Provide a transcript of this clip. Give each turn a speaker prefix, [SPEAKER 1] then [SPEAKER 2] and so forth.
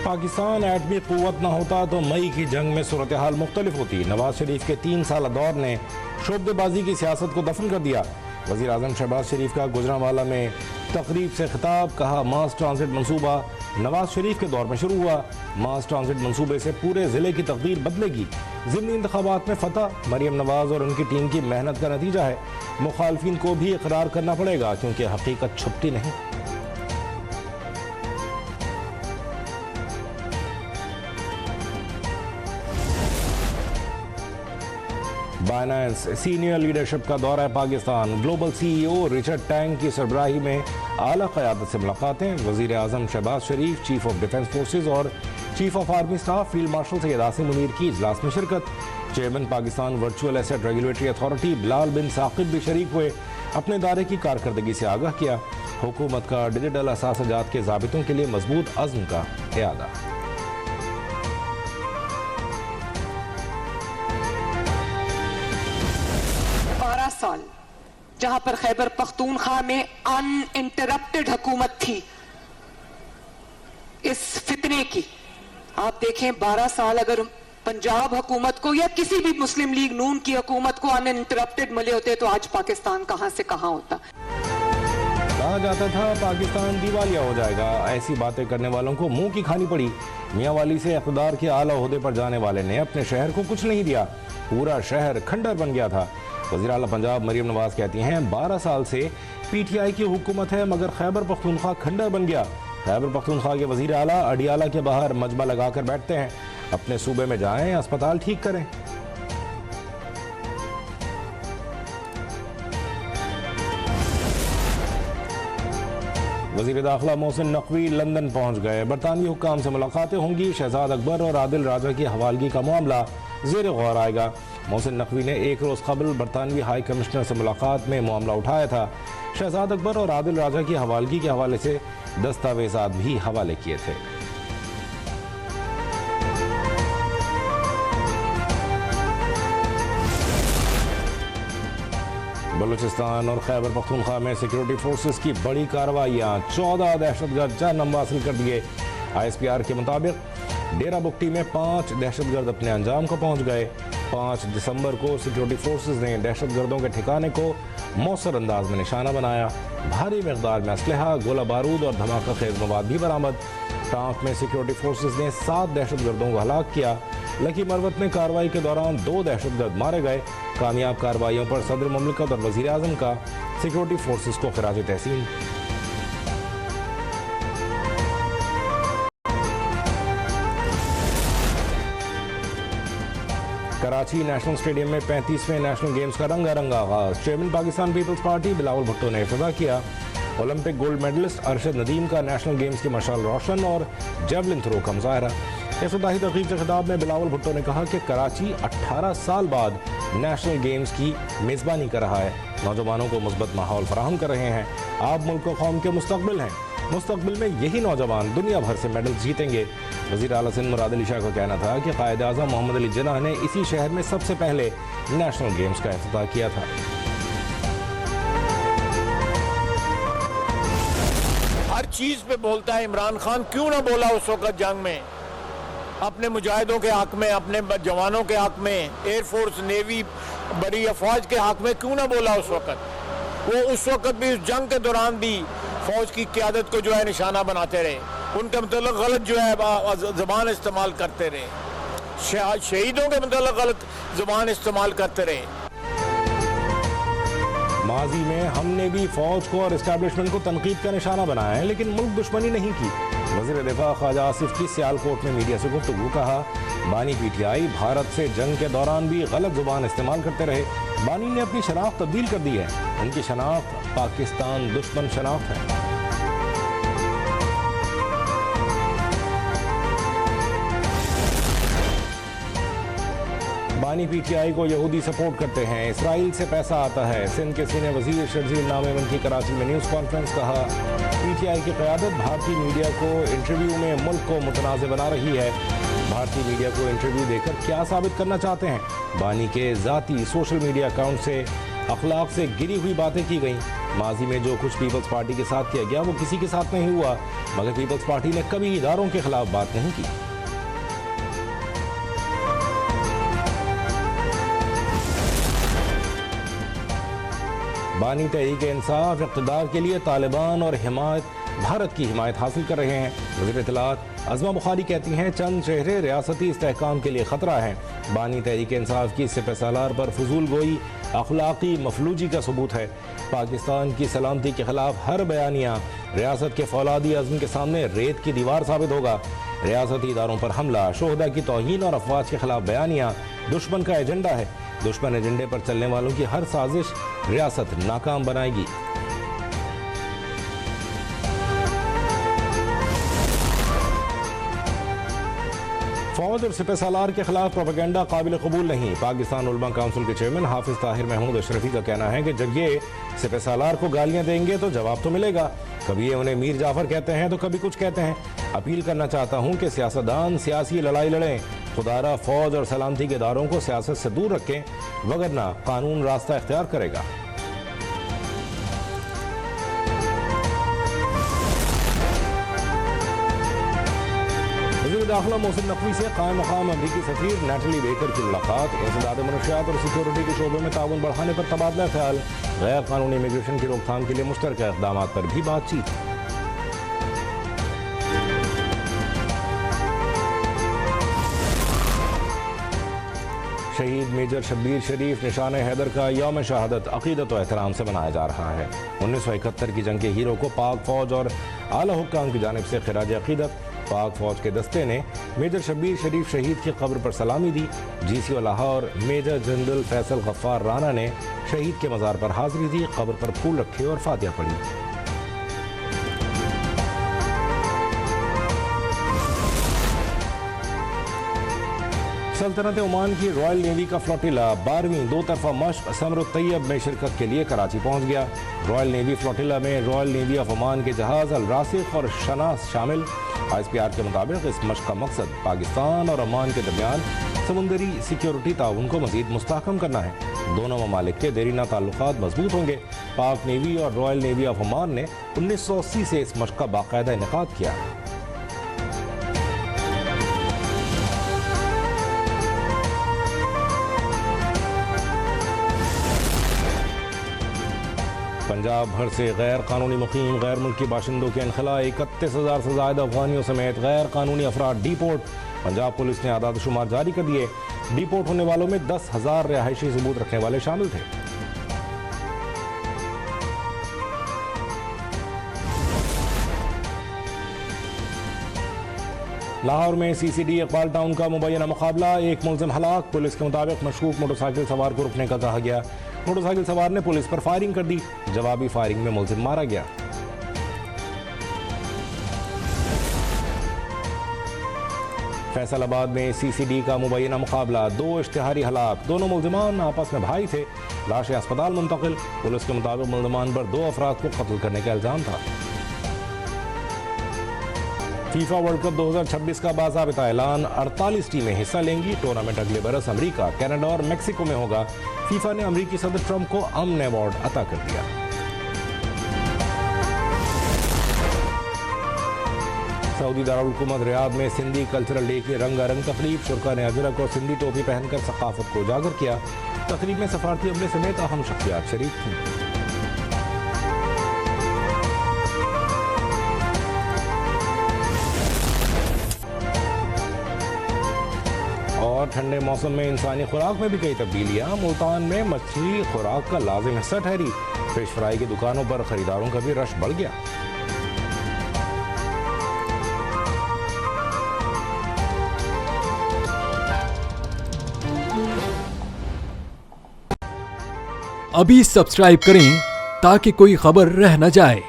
[SPEAKER 1] पाकिस्तान एटमी क़ुव्वत न होता तो मई की जंग में सूरत हाल मुख्तलिफ होती। नवाज शरीफ के 3 साल दौर ने शोबदेबाजी की सियासत को दफन कर दिया। वज़ीर आज़म शहबाज शरीफ का गुजरांवाला में तकरीब से खिताब, कहा मास ट्रांजिट मनसूबा नवाज शरीफ के दौर में शुरू हुआ। मास ट्रांजिट मनसूबे से पूरे ज़िले की तकदीर बदलेगी। ज़िमनी इंतखाबात में फतह मरियम नवाज और उनकी टीम की मेहनत का नतीजा है। मुखालफिन को भी इकरार करना पड़ेगा क्योंकि हकीकत छुपती नहीं। बाइनेंस सीनियर लीडरशिप का दौरा Pakistan. Global CEO Richard Tank की सरबराही में आला क़यादत से मुलाकातें। वज़ीर आज़म Shehbaz Sharif, chief of defence forces और chief of army staff field marshal Syed Asim Munir की इजलास में शिरकत। Chairman Pakistan virtual asset regulatory authority Bilal bin Saqib भी शरीक हुए। अपने दायरे की कारकर्दगी से आगाह किया। हुकूमत का डिजिटल असासजात के ज़ाबितों के लिए मजबूत अज़्म का इरादा।
[SPEAKER 2] साल जहां पर खैबर पख्तूनख्वा में अनइंटरप्टेड हुकूमत थी इस फितने की, आप देखें 12 साल अगर पंजाब हुकूमत को या किसी भी मुस्लिम लीग नून की हुकूमत को अनइंटरप्टेड मिले होते तो आज पाकिस्तान कहां से कहां होता।
[SPEAKER 1] कहा जाता था पाकिस्तान दिवालिया हो जाएगा। ऐसी बातें करने वालों को मुंह की खानी पड़ी। मियांवाली से इक़्तिदार के आला ओहदे पर जाने वाले ने अपने शहर को कुछ नहीं दिया। पूरा शहर खंडर बन गया था। वज़ीर आला पंजाब मरियम नवाज कहती हैं 12 साल से PTI की हुकूमत है मगर खैबर पख्तूनख्वा खंडर बन गया। खैबर पख्तूनख्वा के वज़ीर आला अडियाला के बाहर मजमा लगाकर बैठते हैं। अपने सूबे में जाएं, अस्पताल ठीक करें। वज़ीर दाखिला मोहसिन नकवी लंदन पहुंच गए। बरतानवी हुक्काम से मुलाकातें होंगी। शहजाद अकबर और आदिल राजा की हवालगी का मामला ज़ेर गौर आएगा। मोहसिन नकवी ने एक रोज़ कबल बरतानवी हाई कमिश्नर से मुलाकात में मामला उठाया था। शहजाद अकबर और आदिल राजा की हवालगी के हवाले से दस्तावेजात भी हवाले किए थे। बलूचिस्तान और खैबर पख्तूनख्वा में सिक्योरिटी फोर्सेस की बड़ी कार्रवाइयाँ। 14 दहशतगर्द जहन्नम हासिल कर दिए। ISPR के मुताबिक डेरा बुगटी में 5 दहशतगर्द अपने अंजाम को पहुंच गए। 5 दिसंबर को सिक्योरिटी फोर्सेस ने दहशतगर्दों के ठिकाने को मौसर अंदाज में निशाना बनाया। भारी मकदार में असलहा, गोला बारूद और धमाका खेज मवाद भी बरामद। टांक में सिक्योरिटी फोर्सेस ने 7 दहशतगर्दों को हलाक किया। लकी मरवत में कार्रवाई के दौरान 2 दहशतगर्द मारे गए। कामयाब कार्रवाइयों पर सदर मुमलिकत और वज़ीर आज़म का सिक्योरिटी फोर्सेस को खिराज तहसीन। कराची नेशनल स्टेडियम में 35वें नेशनल गेम्स का रंगारंग आगाज। Chairman Pakistan peoples party Bilawal Bhutto ने इफ्तिताह किया। Olympic gold medalist Arshad Nadeem का नेशनल गेम्स की मशाल रोशन और जेवलिन थ्रो का मुजाहरा। इफ्तिताही तकरीब से खिताब में बिलावल भुट्टो ने कहा कि कराची 18 साल बाद नेशनल गेम्स की मेज़बानी कर रहा है। नौजवानों को मुस्बत माहौल फराहम कर रहे हैं। आप मुल्क और कौम के मुस्तकबिल हैं। मुस्तकबिल में यही नौजवान दुनिया भर से मेडल जीतेंगे। वज़ीर आला सिंध मुराद अली शाह का कहना था कि कायद आज़म मोहम्मद अली जिन्ना ने इसी शहर में सबसे पहले नेशनल गेम्स का इफ्तिताह किया था।
[SPEAKER 3] हर चीज पे बोलता है इमरान खान, क्यों ना बोला उस वक्त जंग में अपने मुजाहिदों के हक में, अपने जवानों के हक में, एयरफोर्स नेवी बड़ी अफवाज के हक में क्यों ना बोला उस वक्त। वो उस वक्त भी उस जंग के दौरान भी फौज की क़यादत को जो है निशाना बनाते रहे। उनके मतलब गलत जो है ज़बान इस्तेमाल करते रहे। शहीदों के मतलब गलत ज़बान इस्तेमाल करते रहे।
[SPEAKER 1] माजी में हमने भी फौज को और इस्टेब्लिशमेंट को तनकीद का निशाना बनाया है लेकिन मुल्क दुश्मनी नहीं की। वज़ीर दिफा ख्वाजा आसिफ की सियालकोट में मीडिया से गुफ्तगू। कहा बानी PTI भारत से जंग के दौरान भी गलत जुबान इस्तेमाल करते रहे। बानी ने अपनी शनाख्त तब्दील कर दी है। उनकी शनाख्त पाकिस्तान दुश्मन शनाख्त है। बानी PTI को यहूदी सपोर्ट करते हैं। इसराइल से पैसा आता है। सिंध के सीनियर वजीर शर्जील नामेवन की कराची में न्यूज़ कॉन्फ्रेंस। कहा PTI की क़यादत भारतीय मीडिया को इंटरव्यू में मुल्क को मुतनाज़ बना रही है। भारतीय मीडिया को इंटरव्यू देकर क्या साबित करना चाहते हैं। बानी के ज़ाती सोशल मीडिया अकाउंट से अखलाक से गिरी हुई बातें की गईं। माजी में जो कुछ पीपल्स पार्टी के साथ किया गया वो किसी के साथ नहीं हुआ, मगर पीपल्स पार्टी ने कभी इदारों के खिलाफ बात नहीं की। बानी तहरीक-ए-इंसाफ इक़्तिदार के लिए तालिबान और भारत की हिमायत हासिल कर रहे हैं। वज़ीर इत्तलात अज़मा बुखारी कहती हैं चंद चेहरे रियासती इस्तेहकाम के लिए ख़तरा हैं। बानी तहरीक-ए-इंसाफ की सिपह सालार पर फजूल गोई अखलाकी मफलूजी का सबूत है। पाकिस्तान की सलामती के खिलाफ हर बयानिया रियासत के फौलादी अज़्म के सामने रेत की दीवार साबित होगा। रियासती इदारों पर हमला, शोहदा की तौहीन और अफवाज के खिलाफ बयानिया दुश्मन का एजेंडा है। दुश्मन एजेंडे पर चलने वालों की हर साजिश रियासत नाकाम बनाएगी। फौज और सिपह सालार के खिलाफ प्रोपेगेंडा काबिल कबूल नहीं। पाकिस्तान उलमा काउंसिल के चेयरमैन हाफिज ताहिर महमूद अशरफी का कहना है कि जब ये सिपह सालार को गालियां देंगे तो जवाब तो मिलेगा। कभी ये उन्हें मीर जाफर कहते हैं तो कभी कुछ कहते हैं। अपील करना चाहता हूं कि सियासतदान सियासी लड़ाई लड़ें, खुदारा फौज और सलामती के इदारों को सियासत से दूर रखें, वगरना कानून रास्ता इख्तियार करेगा। वज़ीर दाखिला मोहसिन नकवी से कायम मकाम अमरीकी सफीर नेटली बेकर की मुलाकात। इंसदाद मनशियात और सिक्योरिटी के शोबे में ताउन बढ़ाने पर तबादला ख्याल। गैर कानूनी इमिग्रेशन की रोकथाम के लिए मुश्तरका इक़दाम पर भी बातचीत। शहीद मेजर शब्बीर शरीफ निशान हैदर का यौम शहादत अक़ीदत व एहतराम से मनाया जा रहा है। 1971 की जंग के हीरो को पाक फौज और आला हुक्काम की जानिब से खिराज अक़ीदत। पाक फौज के दस्ते ने मेजर शब्बीर शरीफ शहीद की कब्र पर सलामी दी। GCO Lahore major general Faisal Ghaffar Rana ने शहीद के मज़ार पर हाजिरी दी, कब्र पर फूल रखे और फातिहा पढ़ी। सल्तनत ओमान की रॉयल नेवी का फ्लोटिला 12वीं दो तरफा मश्क समरुत तैयब में शिरकत के लिए कराची पहुंच गया। रॉयल नेवी फ्लोटिला में रॉयल नेवी ऑफ ओमान के जहाज अल रासिख और शनास शामिल। ISPR के मुताबिक इस मश्क का मकसद पाकिस्तान और ओमान के दरमियान समुंदरी सिक्योरिटी ताउन को मजीद मुस्तहकम करना है। दोनों ममालिक के देरीना ताल्लुकात मजबूत होंगे। पाक नेवी और रॉयल नेवी ऑफ ओमान ने 1980 से इस मश्क का बाकायदा इनेकाद किया। पंजाब भर से गैर कानूनी मुकीम गैर मुल्की बाशिंदों के इनखला 31,000 से ज़्यादा अफगानियों समेत गैर कानूनी अफराद डिपोर्ट। पंजाब पुलिस ने आदाद शुमार जारी कर दिए। डिपोर्ट होने वालों में 10,000 रिहायशी सबूत रखने वाले शामिल थे। लाहौर में CCD इकबाल टाउन का मुबैना मुकाबला, एक मुलजिम हलाक। पुलिस के मुताबिक मशकूक मोटरसाइकिल सवार को रुकने का कहा गया। मोटरसाइकिल सवार ने पुलिस पर फायरिंग कर दी। जवाबी फायरिंग में मुलजिम मारा गया। फैसलाबाद में CCD का मुबैना मुकाबला, 2 इश्तिहारी हलाक। दोनों मुलजिमान आपस में भाई थे। लाशें अस्पताल मुंतकिल। पुलिस के मुताबिक मुलजिमान पर 2 अफराद को कत्ल करने का इल्जाम था। फीफा वर्ल्ड कप 2026 का बाज़ाबिता ऐलान, 48 टीमें हिस्सा लेंगी। टूर्नामेंट अगले बरस अमेरिका, कनाडा और मेक्सिको में होगा। फीफा ने अमेरिकी सदर ट्रंप को अमन अवार्ड अता कर दिया। सऊदी दारुल हुकूमत रियाद में सिंधी कल्चरल डे की रंगारंग तकरीब। शुरा ने अजरक और सिंधी टोपी पहनकर सकाफत को उजागर किया। तकरीब में सफारती अमले समेत अहम शख्सियात शरीक थीं। और ठंडे मौसम में इंसानी खुराक में भी कई तब्दीलियां। मुल्तान में मछली खुराक का लाजिम हिस्सा ठहरी। फिश फ्राई की दुकानों पर खरीदारों का भी रश बढ़ गया।
[SPEAKER 4] अभी सब्सक्राइब करें ताकि कोई खबर रह न जाए।